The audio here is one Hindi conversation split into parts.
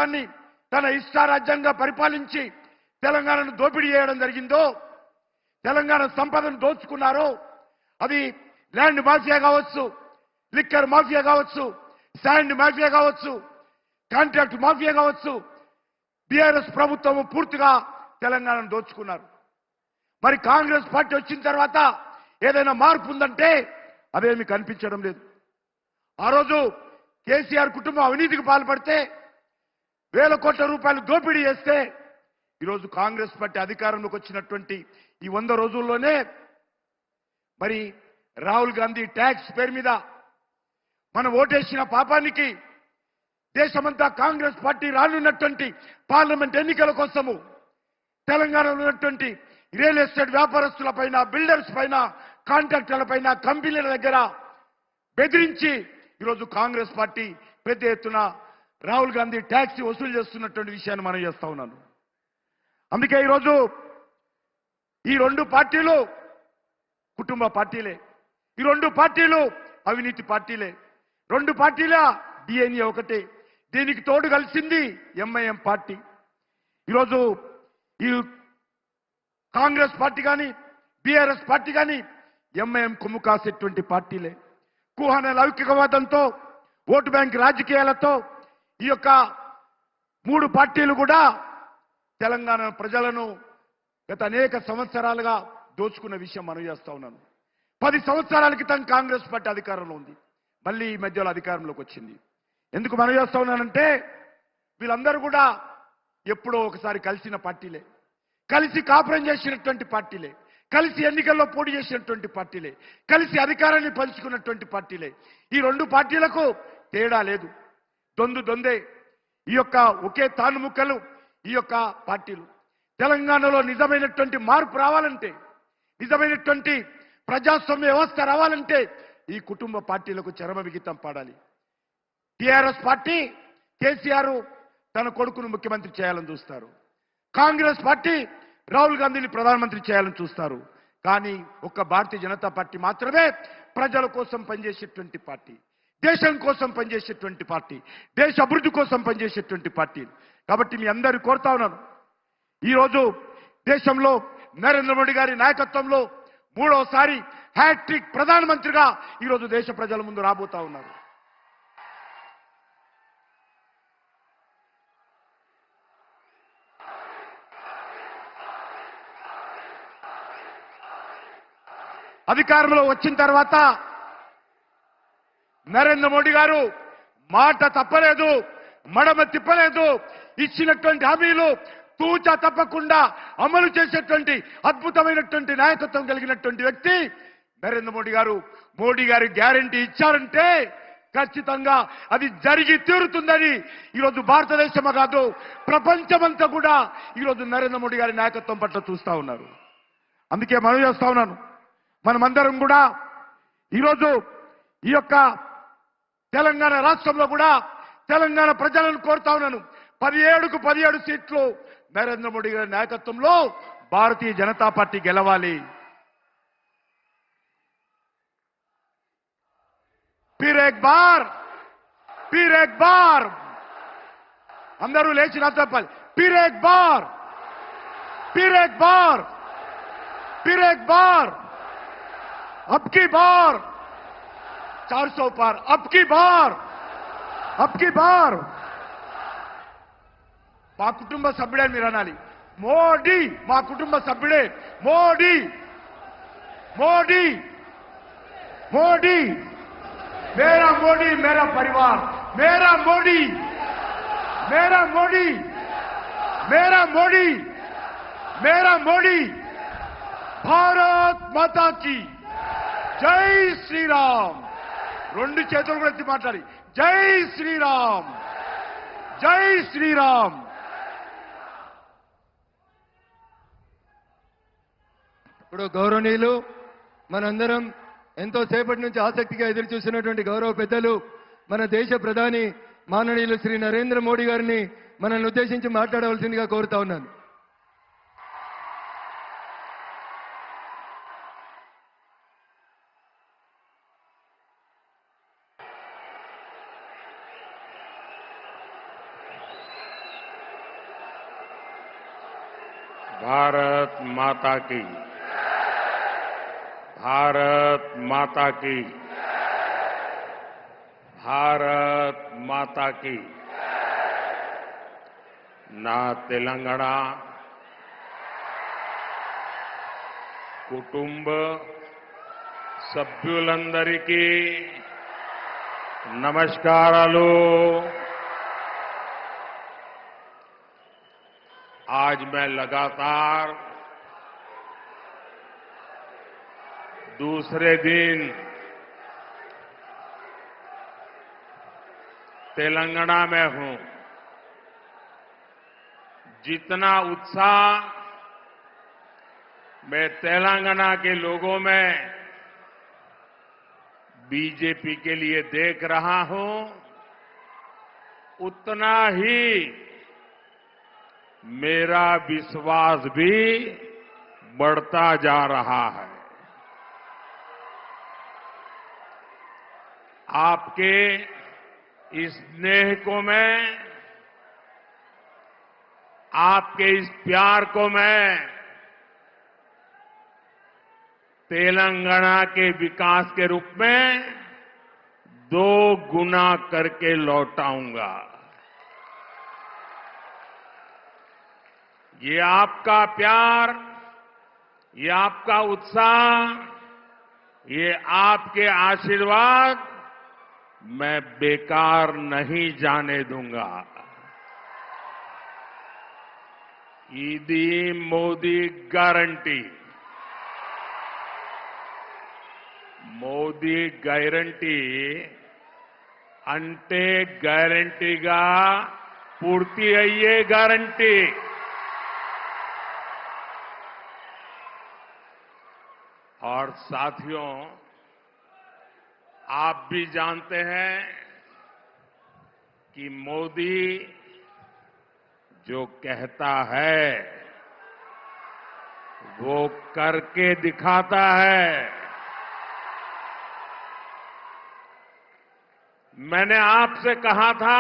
రాష్ట్రాన్ని తన ఇష్టారాజ్యంగా పరిపాలించి తెలంగాణను దోపిడీ చేయడం జరిగిందో, తెలంగాణ సంపదను దోచుకున్నారో, అది ల్యాండ్ మాఫియా కావచ్చు, లిక్కర్ మాఫియా కావచ్చు, శాండ్ మాఫియా కావచ్చు, కాంట్రాక్ట్ మాఫియా కావచ్చు, బీఆర్ఎస్ ప్రభుత్వం పూర్తిగా తెలంగాణను దోచుకున్నారు. మరి కాంగ్రెస్ పార్టీ వచ్చిన తర్వాత ఏదైనా మార్పు ఉందంటే అదేమి కనిపించడం లేదు. ఆ రోజు కేసీఆర్ కుటుంబం అవినీతికి పాల్పడితే వేల కోట్ల రూపాయలు దోపిడీ చేస్తే ఈరోజు కాంగ్రెస్ పార్టీ అధికారంలోకి వచ్చినటువంటి ఈ 100 రోజుల్లోనే మరి రాహుల్ గాంధీ ట్యాక్స్ పేరు మీద మనం ఓటేసిన పాపానికి దేశమంతా కాంగ్రెస్ పార్టీ రానున్నటువంటి పార్లమెంట్ ఎన్నికల కోసము తెలంగాణలో ఉన్నటువంటి రియల్ ఎస్టేట్ వ్యాపారస్తుల పైన, బిల్డర్స్ పైన, కాంట్రాక్టర్ల పైన, కంపెనీల దగ్గర బెదిరించి ఈరోజు కాంగ్రెస్ పార్టీ పెద్ద ఎత్తున రాహుల్ గాంధీ ట్యాక్స్ వసూలు చేస్తున్నటువంటి విషయాన్ని మనం చేస్తా ఉన్నాను. అందుకే ఈరోజు ఈ 2 పార్టీలు కుటుంబ పార్టీలే, ఈ 2 పార్టీలు అవినీతి పార్టీలే, 2 పార్టీల డిఎన్ఏ ఒకటే. దీనికి తోడు కలిసింది ఎంఐఎం పార్టీ. ఈరోజు ఈ కాంగ్రెస్ పార్టీ కానీ, బీఆర్ఎస్ పార్టీ కానీ ఎంఐఎం కొమ్ము కాసేటువంటి పార్టీలే. కుహన లౌకికవాదంతో, ఓటు బ్యాంక్ రాజకీయాలతో ఈ యొక్క 3 పార్టీలు కూడా తెలంగాణ ప్రజలను గత అనేక సంవత్సరాలుగా దోచుకున్న విషయం మనం చేస్తా ఉన్నాను. 10 సంవత్సరాల క్రితం కాంగ్రెస్ పార్టీ అధికారంలో ఉంది, మళ్ళీ ఈ మధ్యలో అధికారంలోకి వచ్చింది. ఎందుకు మనం చేస్తా ఉన్నానంటే వీళ్ళందరూ కూడా ఎప్పుడో ఒకసారి కలిసిన పార్టీలే, కలిసి కాపురం చేసినటువంటి పార్టీలే, కలిసి ఎన్నికల్లో పోటీ చేసినటువంటి పార్టీలే, కలిసి అధికారాన్ని పంచుకున్నటువంటి పార్టీలే. ఈ 2 పార్టీలకు తేడా లేదు, దొందే. ఈ యొక్క ఒకే తానుముక్కలు ఈ యొక్క పార్టీలు. తెలంగాణలో నిజమైనటువంటి మార్పు రావాలంటే, నిజమైనటువంటి ప్రజాస్వామ్య వ్యవస్థ రావాలంటే ఈ కుటుంబ పార్టీలకు చరమ విగితం పాడాలి. టీఆర్ఎస్ పార్టీ కేసీఆర్ తన కొడుకును ముఖ్యమంత్రి చేయాలని చూస్తారు, కాంగ్రెస్ పార్టీ రాహుల్ గాంధీని ప్రధానమంత్రి చేయాలని చూస్తారు. కానీ ఒక్క భారతీయ జనతా పార్టీ మాత్రమే ప్రజల కోసం పనిచేసేటువంటి పార్టీ, దేశం కోసం పనిచేసేటువంటి పార్టీ, దేశ అభివృద్ధి కోసం పనిచేసేటువంటి పార్టీ. కాబట్టి మీ అందరూ కోరుతా ఉన్నాను, ఈరోజు దేశంలో నరేంద్ర మోడీ గారి నాయకత్వంలో 3వసారి హ్యాట్రిక్ ప్రధానమంత్రిగా ఈరోజు దేశ ప్రజల ముందు రాబోతా ఉన్నారు. అధికారంలో వచ్చిన తర్వాత నరేంద్ర మోడీ గారు మాట తప్పలేదు, మడమ తిప్పలేదు. ఇచ్చినటువంటి హామీలు తూచా తప్పకుండా అమలు చేసేటువంటి అద్భుతమైనటువంటి నాయకత్వం కలిగినటువంటి వ్యక్తి నరేంద్ర మోడీ గారు. మోడీ గారి గ్యారంటీ ఇచ్చారంటే ఖచ్చితంగా అది జరిగి తీరుతుందని ఈరోజు భారతదేశం కాదు, ప్రపంచమంతా కూడా ఈరోజు నరేంద్ర మోడీ గారి నాయకత్వం పట్ల చూస్తా ఉన్నారు. అందుకే మనం చేస్తా ఉన్నాను, మనమందరం కూడా ఈరోజు ఈ యొక్క తెలంగాణ రాష్ట్రంలో కూడా తెలంగాణ ప్రజలను కోరుతా ఉన్నాను, 17కు 17 సీట్లు నరేంద్ర మోడీ గారి నాయకత్వంలో భారతీయ జనతా పార్టీ గెలవాలి. फिर एक बार అందరూ లేచి నా చెప్పాలి, फिर एक बार अब की बार 400 पार, अब की बार మా కుటుంబ సభ్యుడే మీరు అనాలి. మోడీ మా కుటుంబ సభ్యుడే, మోడీ మోడీ మోడీ मेरा मोदी मेरा परिवार, मेरा मोदी मेरा मोदी मेरा मोदी मेरा मोदी। भारत माता की जय श्री राम. 2 చేతులు కూడా ఎత్తి మాట్లాడి జై శ్రీరామ్, జై శ్రీరామ్. ఇప్పుడు గౌరవనీయులు, మనందరం ఎంతో సేపటి నుంచి ఆసక్తిగా ఎదురు చూసినటువంటి గౌరవ పెద్దలు మన దేశ ప్రధాని మాననీయులు శ్రీ నరేంద్ర మోడీ గారిని మనల్ని ఉద్దేశించి మాట్లాడవలసిందిగా కోరుతా ఉన్నాను. भारत माता की, भारत माता की, भारत माता की। ना तेलंगाना कुटुंब సభ్యులందరికీ नमस्कारालु। आज मैं लगातार दूसरे दिन तेलंगाना में हूं। जितना उत्साह मैं तेलंगाना के लोगों में बीजेपी के लिए देख रहा हूं, उतना ही मेरा विश्वास भी बढ़ता जा रहा है। आपके इस स्नेह को मैं, आपके इस प्यार को मैं तेलंगाना के विकास के रूप में 2 गुना करके लौटाऊंगा। ये आपका प्यार, ये आपका उत्साह, ये आपके आशीर्वाद मैं बेकार नहीं जाने दूंगा। ईदी मोदी गारंटी, మోదీ గ్యారంటీ అంటే గ్యారంటీగా పూర్తి అయ్యే గ్యారంటీ। और साथियों, आप भी जानते हैं कि मोदी जो कहता है वो करके दिखाता है। मैंने आपसे कहा था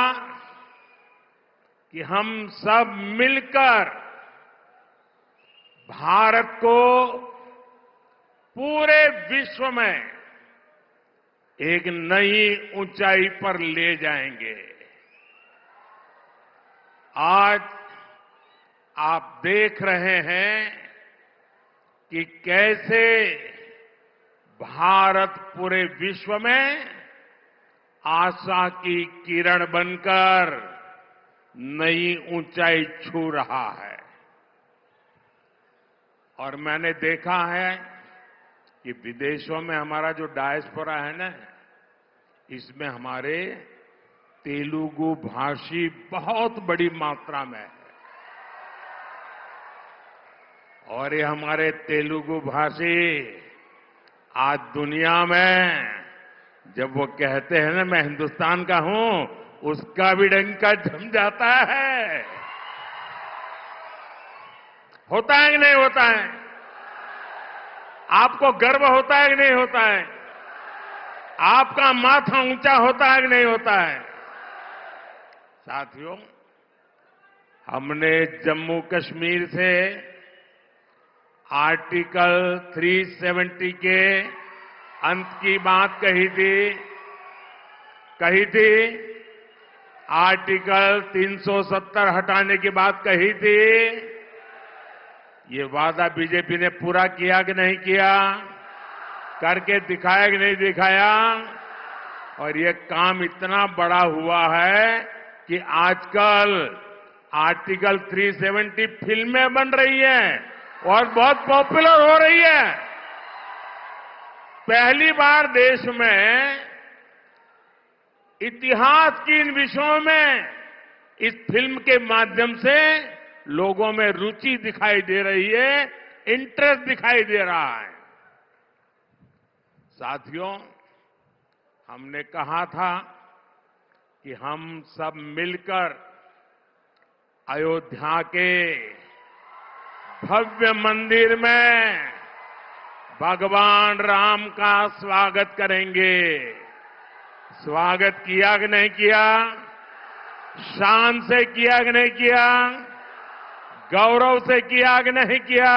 कि हम सब मिलकर भारत को पूरे विश्व में एक नई ऊंचाई पर ले जाएंगे। आज आप देख रहे हैं कि कैसे भारत पूरे विश्व में आशा की किरण बनकर नई ऊंचाई छू रहा है। और मैंने देखा है कि विदेशों में हमारा जो डायस्पोरा है ना, इसमें हमारे तेलुगु भाषी बहुत बड़ी मात्रा में है। और ये हमारे तेलुगु भाषी आज दुनिया में जब वो कहते हैं ना मैं हिंदुस्तान का हूं, उसका भी डंका जम जाता है। होता है कि नहीं होता है? आपको गर्व होता है कि नहीं होता है? आपका माथा ऊंचा होता है कि नहीं होता है? साथियों, हमने जम्मू कश्मीर से आर्टिकल 370 के अंत की बात कही थी, आर्टिकल 370 हटाने की बात कही थी। ये वादा बीजेपी ने पूरा किया कि नहीं किया? करके दिखाया कि नहीं दिखाया? और ये काम इतना बड़ा हुआ है कि आजकल आर्टिकल 370 फिल्में बन रही हैं और बहुत पॉपुलर हो रही है। पहली बार देश में इतिहास की इन विषयों में इस फिल्म के माध्यम से लोगों में रुचि दिखाई दे रही है, इंटरेस्ट दिखाई दे रहा है। साथियों, हमने कहा था कि हम सब मिलकर अयोध्या के भव्य मंदिर में भगवान राम का स्वागत करेंगे। स्वागत किया कि नहीं किया? शान से किया कि नहीं किया? गौरव से किया कि नहीं किया?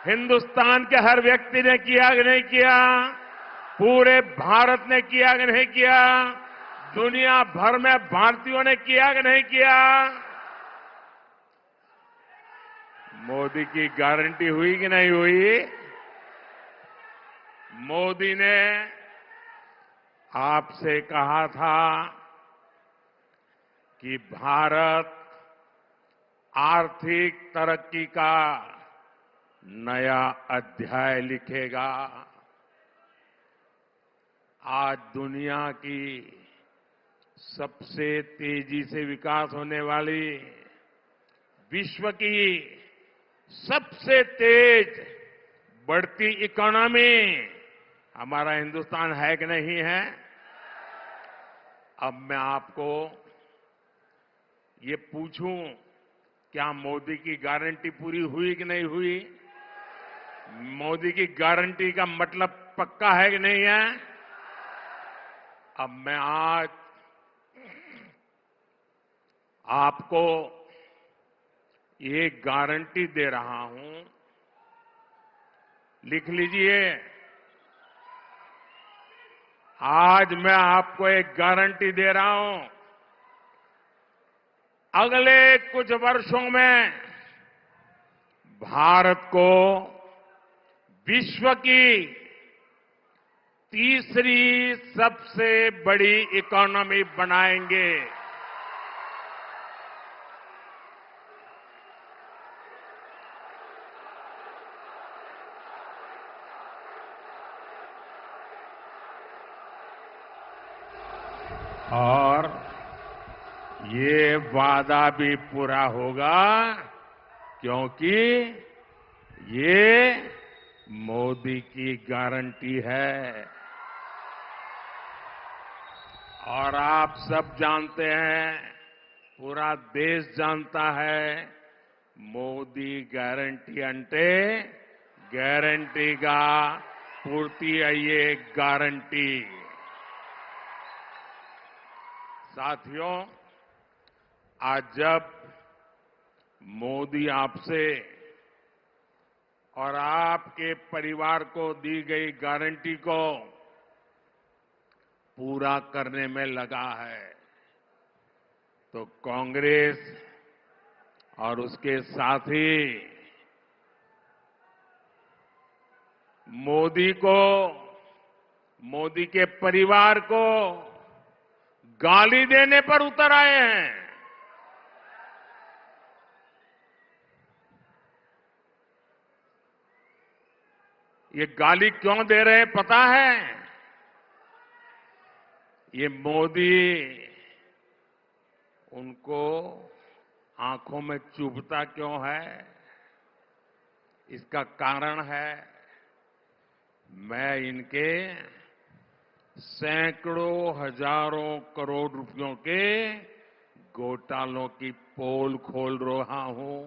हिंदुस्तान के हर व्यक्ति ने किया कि नहीं किया? पूरे भारत ने किया कि नहीं किया? दुनिया भर में भारतीयों ने किया कि नहीं किया? मोदी की गारंटी हुई कि नहीं हुई? मोदी ने आपसे कहा था कि भारत आर्थिक तरक्की का नया अध्याय लिखेगा। आज दुनिया की सबसे तेजी से विकास होने वाली, विश्व की सबसे तेज बढ़ती इकोनॉमी हमारा हिंदुस्तान है कि नहीं है? अब मैं आपको ये पूछूं, क्या मोदी की गारंटी पूरी हुई कि नहीं हुई? मोदी की गारंटी का मतलब पक्का है कि नहीं है? अब मैं आज आपको ये गारंटी दे रहा हूं, लिख लीजिए। आज मैं आपको एक गारंटी दे रहा हूं, अगले कुछ वर्षों में भारत को विश्व की तीसरी सबसे बड़ी इकोनॉमी बनाएंगे। और ये वादा भी पूरा होगा क्योंकि ये मोदी की गारंटी है। और आप सब जानते हैं, पूरा देश जानता है, మోదీ గ్యారంటీ అంటే గ్యారంటీగా పూర్తి అయ్యే गारंटी। साथियों, आज जब मोदी आपसे और आपके परिवार को दी गई गारंटी को पूरा करने में लगा है, तो कांग्रेस और उसके साथी मोदी को, मोदी के परिवार को गाली देने पर उतर आए हैं। ये गाली क्यों दे रहे हैं पता है? ये मोदी उनको आंखों में चुभता क्यों है? इसका कारण है, मैं इनके सैकड़ों हजारों करोड़ रुपयों के घोटालों की पोल खोल रहा हूं।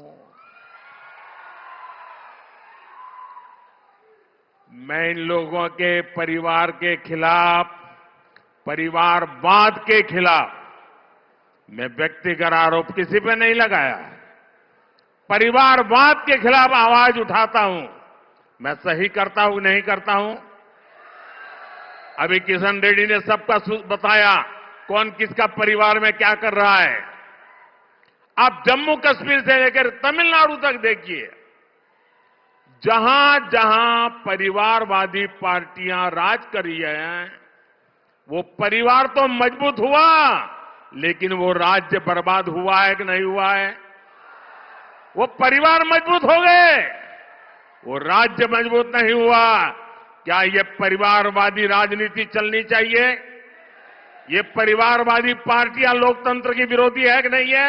मैं इन लोगों के परिवार के खिलाफ, परिवारवाद के खिलाफ मैं व्यक्तिगत आरोप किसी पे नहीं लगाया। परिवारवाद के खिलाफ आवाज उठाता हूं। मैं सही करता हूं नहीं करता हूं? अभी किशन रेड्डी ने सबका बताया कौन किसका परिवार में क्या कर रहा है। आप जम्मू कश्मीर से लेकर तमिलनाडु तक देखिए, जहां जहां परिवारवादी पार्टियां राज कर रही हैं, वो परिवार तो मजबूत हुआ, लेकिन वो राज्य बर्बाद हुआ है कि नहीं हुआ है? वो परिवार मजबूत हो गए, वो राज्य मजबूत नहीं हुआ। क्या ये परिवारवादी राजनीति चलनी चाहिए? ये परिवारवादी पार्टियां लोकतंत्र की विरोधी है कि नहीं है?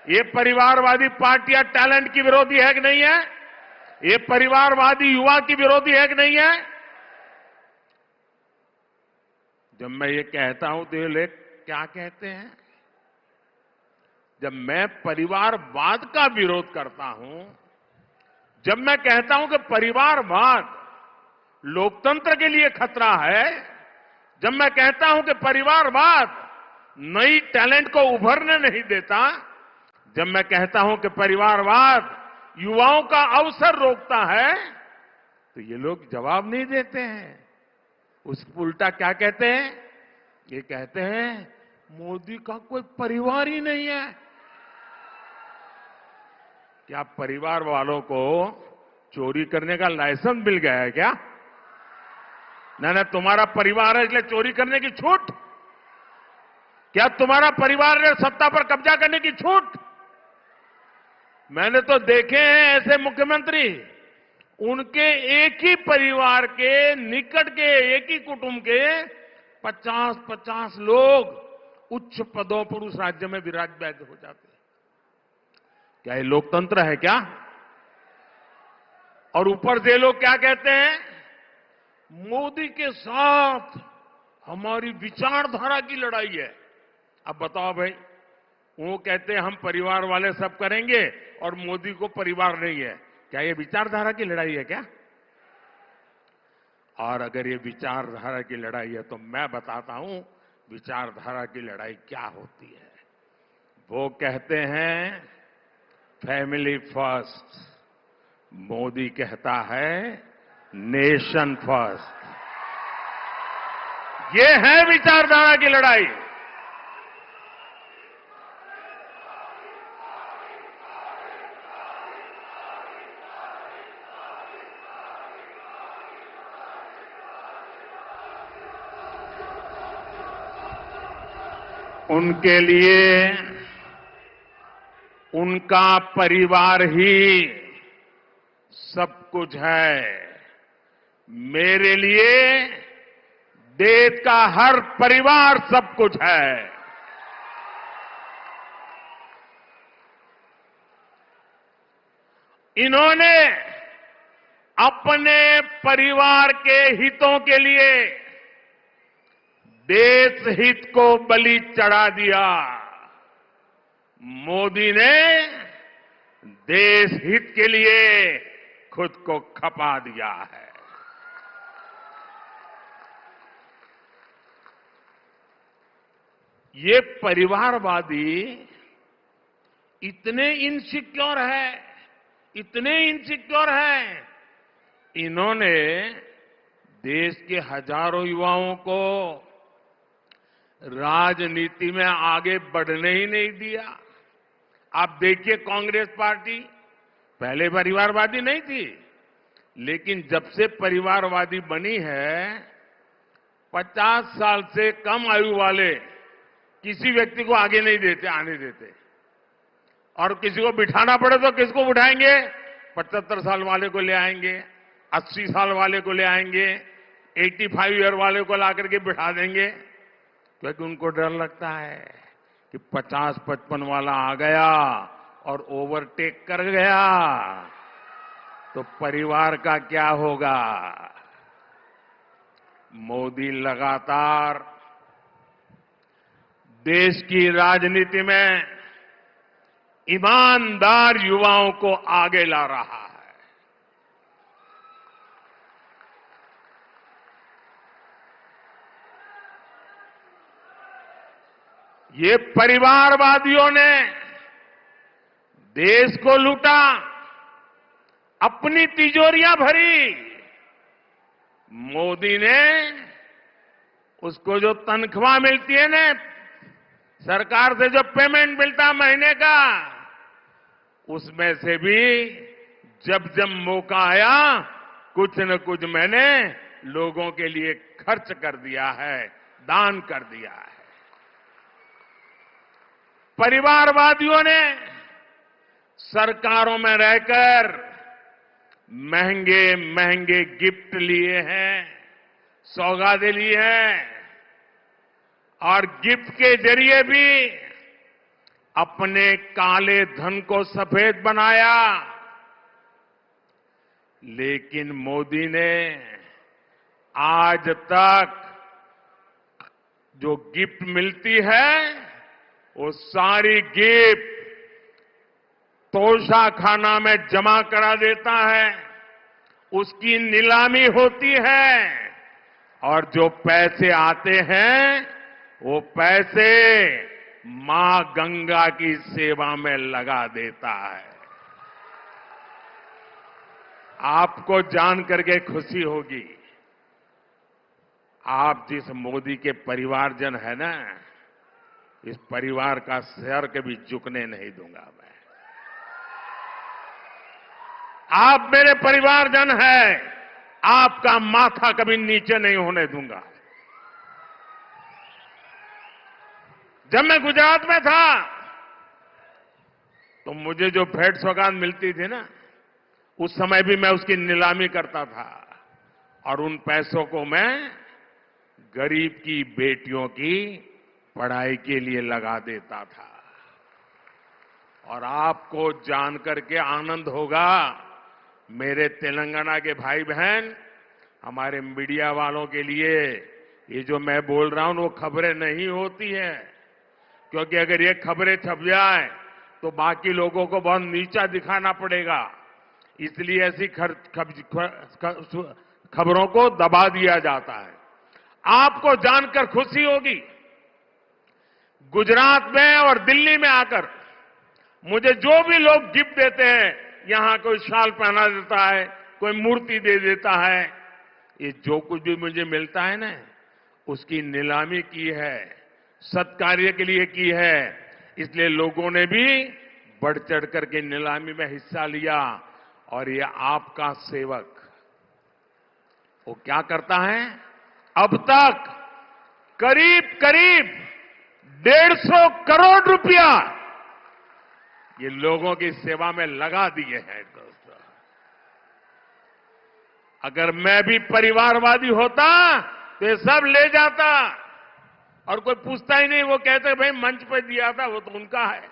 ये परिवारवादी पार्टियां टैलेंट की विरोधी है कि नहीं है? ये परिवारवादी युवा की विरोधी है कि नहीं है? जब मैं ये कहता हूं तो ये लोग क्या कहते हैं? जब मैं परिवारवाद का विरोध करता हूं, जब मैं कहता हूं कि परिवारवाद लोकतंत्र के लिए खतरा है, जब मैं कहता हूं कि परिवारवाद नई टैलेंट को उभरने नहीं देता, जब मैं कहता हूं कि परिवारवाद युवाओं का अवसर रोकता है, तो ये लोग जवाब नहीं देते हैं। उस उल्टा क्या कहते हैं? ये कहते हैं मोदी का कोई परिवार ही नहीं है। क्या परिवार वालों को चोरी करने का लाइसेंस मिल गया है क्या? ना तुम्हारा परिवार है इसलिए चोरी करने की छूट? क्या तुम्हारा परिवार ने सत्ता पर कब्जा करने की छूट? मैंने तो देखे हैं ऐसे मुख्यमंत्री, उनके एक ही परिवार के निकट के एक ही कुटुंब के 50-50 लोग उच्च पदों पर उस राज्य में विराजमान हो जाते हैं। क्या ये लोकतंत्र है क्या? और ऊपर से लोग क्या कहते हैं? मोदी के साथ हमारी विचारधारा की लड़ाई है। अब बताओ भाई, वो कहते हैं हम परिवार वाले सब करेंगे और मोदी को परिवार नहीं है। क्या ये विचारधारा की लड़ाई है क्या? और अगर ये विचारधारा की लड़ाई है तो मैं बताता हूं विचारधारा की लड़ाई क्या होती है। वो कहते हैं फैमिली फर्स्ट, मोदी कहता है नेशन फर्स्ट। ये है विचारधारा की लड़ाई। उनके लिए उनका परिवार ही सब कुछ है। मेरे लिए देश का हर परिवार सब कुछ है। इन्होंने अपने परिवार के हितों के लिए देश हित को बलि चढ़ा दिया। मोदी ने देश हित के लिए खुद को खपा दिया है। ये परिवारवादी इतने इनसिक्योर है, इतने इनसिक्योर है, इन्होंने देश के हजारों युवाओं को राजनीति में आगे बढ़ने ही नहीं दिया। आप देखिए कांग्रेस पार्टी पहले परिवारवादी नहीं थी, लेकिन जब से परिवारवादी बनी है 50 साल से कम आयु वाले किसी व्यक्ति को आगे नहीं देते, आने देते। और किसी को बिठाना पड़े तो किसको बिठाएंगे? 75 साल वाले को ले आएंगे, 80 साल वाले को ले आएंगे, 85 ईयर वाले को ला करके बिठा देंगे, क्योंकि उनको डर लगता है कि 50-55 वाला आ गया और ओवरटेक कर गया तो परिवार का क्या होगा। मोदी लगातार देश की राजनीति में ईमानदार युवाओं को आगे ला रहा है। ये परिवारवादियों ने देश को लूटा, अपनी तिजोरियां भरी। मोदी ने उसको जो तनख्वाह मिलती है ना, सरकार से जो पेमेंट मिलता महीने का, उसमें से भी जब जब मौका आया कुछ न कुछ मैंने लोगों के लिए खर्च कर दिया है, दान कर दिया है। परिवारवादियों ने सरकारों में रहकर महंगे महंगे गिफ्ट लिए हैं, सौगातें ली हैं, और गिफ्ट के जरिए भी अपने काले धन को सफेद बनाया। लेकिन मोदी ने आज तक जो गिफ्ट मिलती है वो सारी गिफ्ट तोशाखाना में जमा करा देता है, उसकी नीलामी होती है, और जो पैसे आते हैं वो पैसे मां गंगा की सेवा में लगा देता है। आपको जान करके खुशी होगी, आप जिस मोदी के परिवारजन है ना, इस परिवार का सर कभी झुकने नहीं दूंगा मैं। आप मेरे परिवारजन हैं, आपका माथा कभी नीचे नहीं होने दूंगा। जब मैं गुजरात में था तो मुझे जो भेंट सौगात मिलती थी ना, उस समय भी मैं उसकी नीलामी करता था और उन पैसों को मैं गरीब की बेटियों की पढ़ाई के लिए लगा देता था। और आपको जानकर के आनंद होगा, मेरे तेलंगाना के भाई बहन, हमारे मीडिया वालों के लिए ये जो मैं बोल रहा हूं वो खबरें नहीं होती हैं, क्योंकि अगर ये खबरें छप जाए तो बाकी लोगों को बहुत नीचा दिखाना पड़ेगा। इसलिए ऐसी खबरों को दबा दिया जाता है। आपको जानकर खुशी होगी, गुजरात में और दिल्ली में आकर मुझे जो भी लोग गिफ्ट देते हैं, यहां कोई शाल पहना देता है, कोई मूर्ति दे देता है, ये जो कुछ भी मुझे मिलता है ना, उसकी नीलामी की है, सत्कार्य के लिए की है। इसलिए लोगों ने भी बढ़ चढ़ करके नीलामी में हिस्सा लिया। और ये आपका सेवक वो क्या करता है, अब तक करीब करीब 150 करोड़ रुपया ये लोगों की सेवा में लगा दिए हैं। दोस्तों, अगर मैं भी परिवारवादी होता तो ये सब ले जाता और कोई पूछता ही नहीं। वो कहते भाई मंच पे दिया था, वो तो उनका है।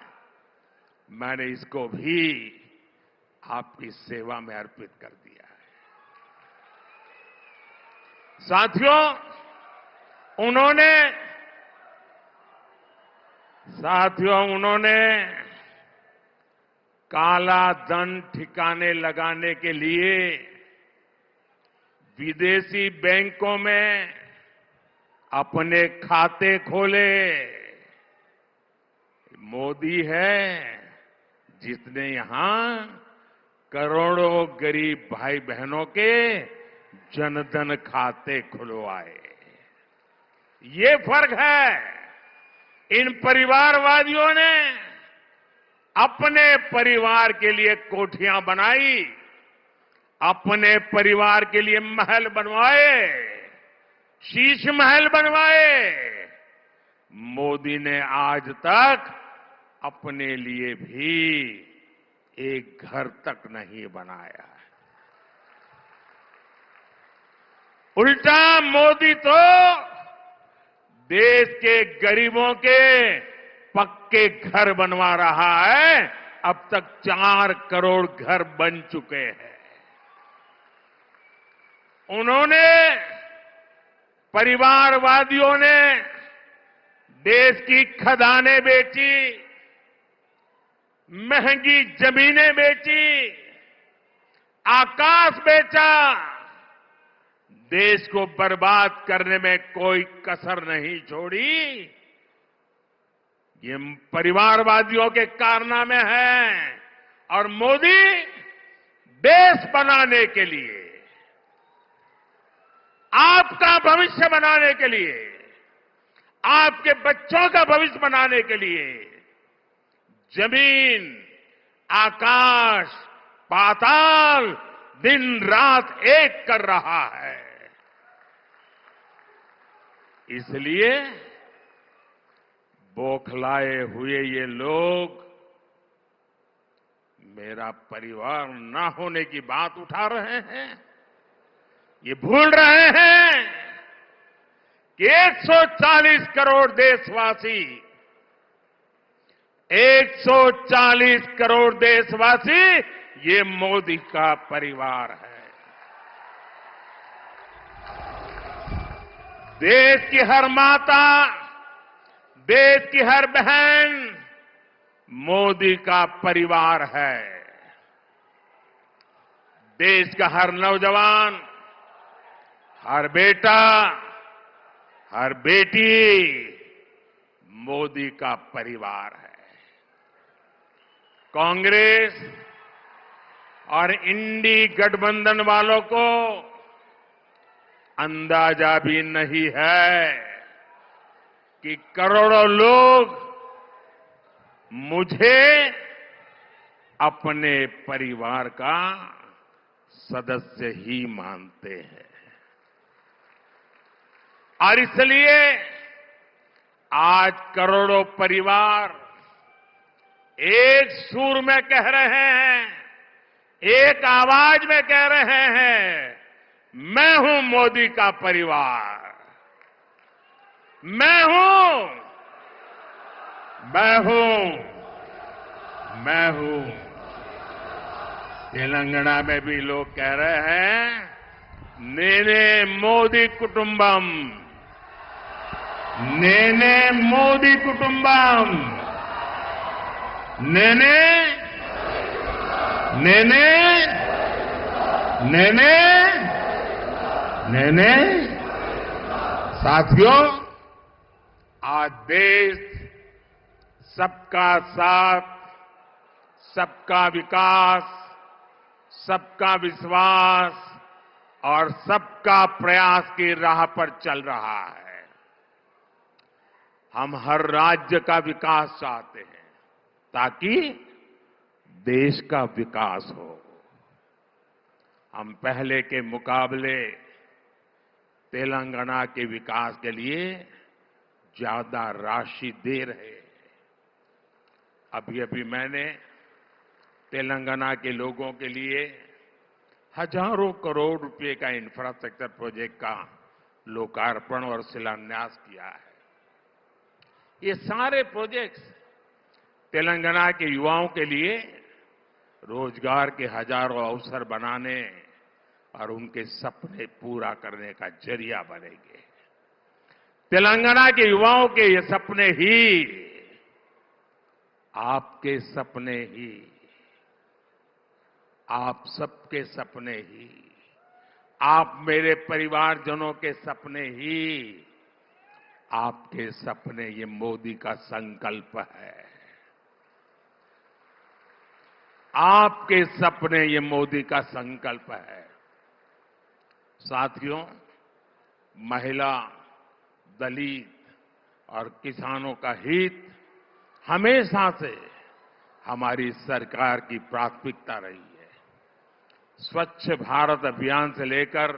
मैंने इसको भी आपकी सेवा में अर्पित कर दिया है। साथियों, उन्होंने काला धन ठिकाने लगाने के लिए विदेशी बैंकों में अपने खाते खोले। मोदी है जिसने यहां करोड़ों गरीब भाई बहनों के जनधन खाते खुलवाए। ये फर्क है। इन परिवारवादियों ने अपने परिवार के लिए कोठियां बनाई, अपने परिवार के लिए महल बनवाए, शीश महल बनवाए। मोदी ने आज तक अपने लिए भी एक घर तक नहीं बनाया। उल्टा मोदी तो देश के गरीबों के पक्के घर बनवा रहा है। अब तक 4 करोड़ घर बन चुके हैं। परिवारवादियों ने देश की खदानें बेची, महंगी जमीनें बेची, आकाश बेचा। देश को बर्बाद करने में कोई कसर नहीं छोड़ी। ये परिवारवादियों के कारनामे हैं। और मोदी देश बनाने के लिए, आपका भविष्य बनाने के लिए, आपके बच्चों का भविष्य बनाने के लिए जमीन, आकाश, पाताल दिन रात एक कर रहा है। इसलिए बौखलाए हुए ये लोग मेरा परिवार ना होने की बात उठा रहे हैं। ये भूल रहे हैं कि 140 करोड़ देशवासी, 140 करोड़ देशवासी ये मोदी का परिवार है। देश की हर माता, देश की हर बहन मोदी का परिवार है। देश का हर नौजवान, हर बेटा, हर बेटी मोदी का परिवार है। कांग्रेस और इंडी गठबंधन वालों को अंदाजा भी नहीं है कि करोड़ों लोग मुझे अपने परिवार का सदस्य ही मानते हैं। और इसलिए आज करोड़ों परिवार एक सुर में कह रहे हैं, एक आवाज में कह रहे हैं, मैं हूं मोदी का परिवार, मैं हूं, मैं हूं, मैं हूं। तेलंगाना में भी लोग कह रहे हैं, नेने मोदी कुटुंबम, नेने मोदी कुटुंबम, नेने नेने नेने नेने। साथियों, आज देश सबका साथ, सबका विकास, सबका विश्वास और सबका प्रयास की राह पर चल रहा है। हम हर राज्य का विकास चाहते हैं ताकि देश का विकास हो। हम पहले के मुकाबले तेलंगाना के विकास के लिए ज्यादा राशि दे रहे हैं। अभी मैंने तेलंगाना के लोगों के लिए हजारों करोड़ रुपए का इंफ्रास्ट्रक्चर प्रोजेक्ट का लोकार्पण और शिलान्यास किया है। ये सारे प्रोजेक्ट्स तेलंगाना के युवाओं के लिए रोजगार के हजारों अवसर बनाने और उनके सपने पूरा करने का जरिया बनेंगे। तेलंगाना के युवाओं के ये सपने ही आपके सपने ही, आप सबके सपने ही, आप मेरे परिवारजनों के सपने ही, आपके सपने, ये मोदी का संकल्प है। आपके सपने, ये मोदी का संकल्प है। साथियों, महिला, दलित और किसानों का हित हमेशा से हमारी सरकार की प्राथमिकता रही है। स्वच्छ भारत अभियान से लेकर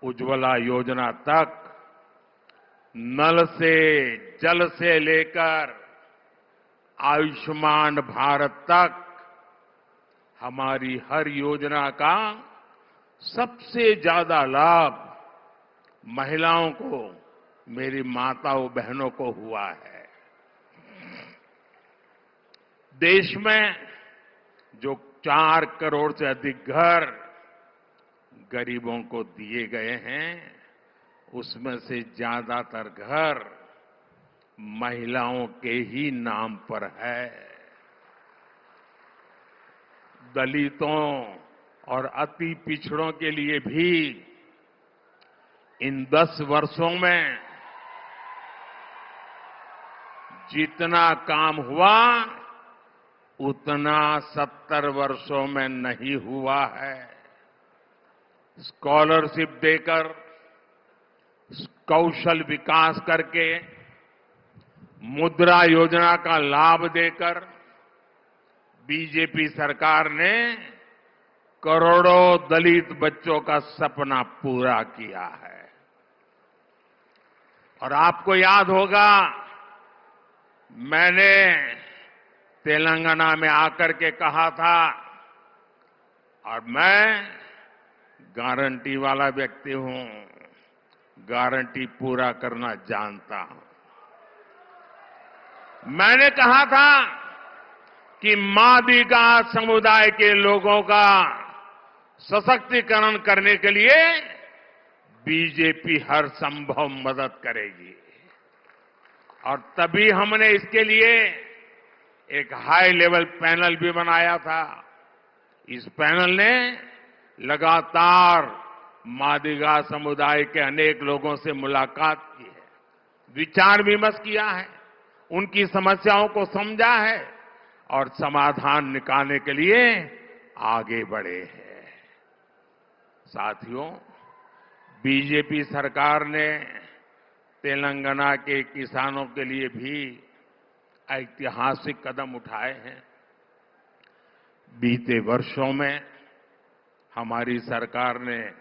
उज्ज्वला योजना तक, नल से जल से लेकर आयुष्मान भारत तक, हमारी हर योजना का सबसे ज्यादा लाभ महिलाओं को, मेरी माताओं बहनों को हुआ है। देश में जो 4 करोड़ से अधिक घर गरीबों को दिए गए हैं, उसमें से ज्यादातर घर महिलाओं के ही नाम पर है। दलितों और अति पिछड़ों के लिए भी इन 10 वर्षों में जितना काम हुआ उतना 70 वर्षों में नहीं हुआ है। स्कॉलरशिप देकर, कौशल विकास करके, मुद्रा योजना का लाभ देकर बीजेपी सरकार ने करोड़ों दलित बच्चों का सपना पूरा किया है। और आपको याद होगा, मैंने तेलंगाना में आकर के कहा था, और मैं गारंटी वाला व्यक्ति हूं, गारंटी पूरा करना जानता हूं। मैंने कहा था कि मादिगा समुदाय के लोगों का सशक्तिकरण करने के लिए बीजेपी हर संभव मदद करेगी। और तभी हमने इसके लिए एक हाई लेवल पैनल भी बनाया था। इस पैनल ने लगातार मादिगा समुदाय के अनेक लोगों से मुलाकात की है, विचार विमर्श किया है, उनकी समस्याओं को समझा है और समाधान निकालने के लिए आगे बढ़े हैं। साथियों, बीजेपी सरकार ने तेलंगाना के किसानों के लिए भी ऐतिहासिक कदम उठाए हैं। बीते वर्षों में हमारी सरकार ने